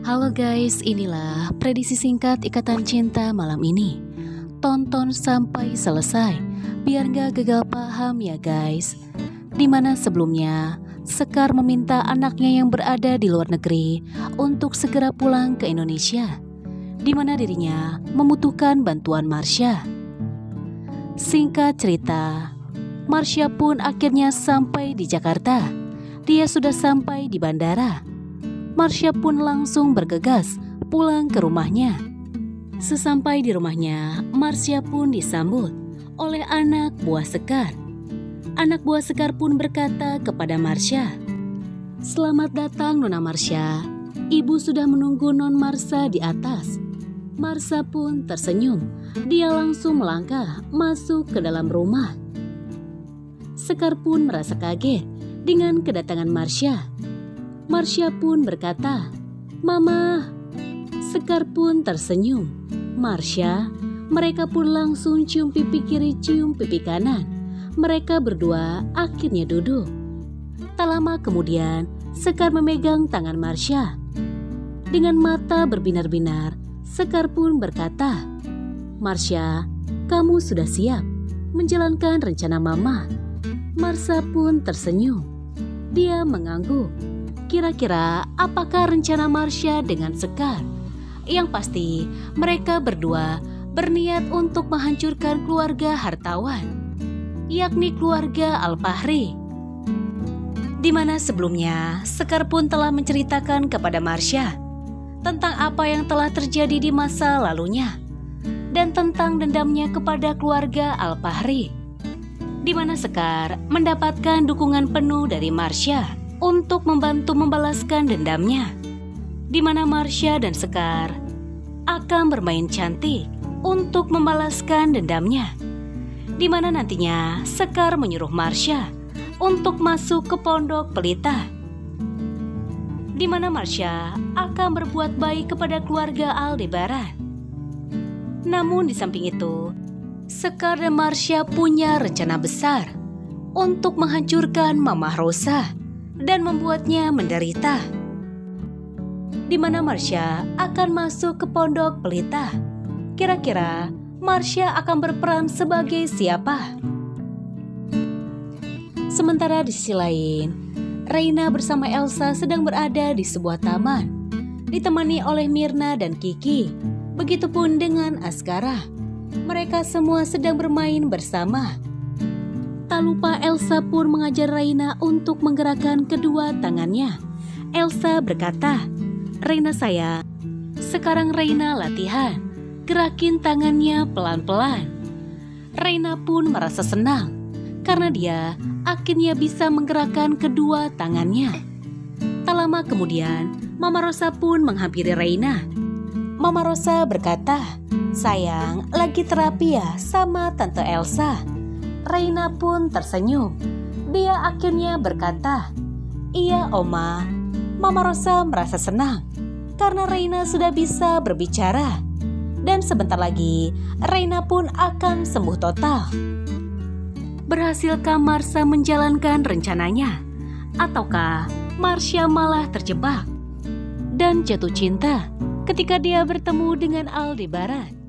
Halo guys, inilah prediksi singkat Ikatan Cinta malam ini. Tonton sampai selesai, biar gak gagal paham ya guys. Dimana sebelumnya, Sekar meminta anaknya yang berada di luar negeri untuk segera pulang ke Indonesia, dimana dirinya membutuhkan bantuan Marsha. Singkat cerita, Marsha pun akhirnya sampai di Jakarta. Dia sudah sampai di bandara. Marsha pun langsung bergegas pulang ke rumahnya. Sesampai di rumahnya, Marsha pun disambut oleh anak buah Sekar. Anak buah Sekar pun berkata kepada Marsha, "Selamat datang Nona Marsha. Ibu sudah menunggu Non Marsha di atas." Marsha pun tersenyum. Dia langsung melangkah masuk ke dalam rumah. Sekar pun merasa kaget dengan kedatangan Marsha. Marsha pun berkata, "Mama." Sekar pun tersenyum. Marsha, mereka pun langsung cium pipi kiri, cium pipi kanan. Mereka berdua akhirnya duduk. Tak lama kemudian, Sekar memegang tangan Marsha. Dengan mata berbinar-binar, Sekar pun berkata, "Marsha, kamu sudah siap menjalankan rencana Mama?" Marsha pun tersenyum. Dia mengangguk. Kira-kira apakah rencana Marsha dengan Sekar? Yang pasti mereka berdua berniat untuk menghancurkan keluarga hartawan, yakni keluarga Alfahri. Di mana sebelumnya Sekar pun telah menceritakan kepada Marsha tentang apa yang telah terjadi di masa lalunya dan tentang dendamnya kepada keluarga Alfahri. Di mana Sekar mendapatkan dukungan penuh dari Marsha untuk membantu membalaskan dendamnya. Di mana Marsha dan Sekar akan bermain cantik untuk membalaskan dendamnya. Di mana nantinya Sekar menyuruh Marsha untuk masuk ke pondok pelita. Di mana Marsha akan berbuat baik kepada keluarga Aldebaran. Namun di samping itu, Sekar dan Marsha punya rencana besar untuk menghancurkan Mama Rosa dan membuatnya menderita. Di mana Marsha akan masuk ke pondok pelita. Kira-kira Marsha akan berperan sebagai siapa? Sementara di sisi lain, Reina bersama Elsa sedang berada di sebuah taman, ditemani oleh Mirna dan Kiki. Begitupun dengan Askara. Mereka semua sedang bermain bersama. Tak lupa Elsa pun mengajar Reina untuk menggerakkan kedua tangannya. Elsa berkata, "Reina sayang, sekarang Reina latihan. Gerakin tangannya pelan-pelan." Reina pun merasa senang karena dia akhirnya bisa menggerakkan kedua tangannya. Tak lama kemudian, Mama Rosa pun menghampiri Reina. Mama Rosa berkata, "Sayang, lagi terapi ya sama Tante Elsa." Reina pun tersenyum. Dia akhirnya berkata, "Iya Oma." Mama Rosa merasa senang karena Reina sudah bisa berbicara. Dan sebentar lagi, Reina pun akan sembuh total. Berhasilkah Marsha menjalankan rencananya? Ataukah Marsha malah terjebak dan jatuh cinta ketika dia bertemu dengan Aldebaran?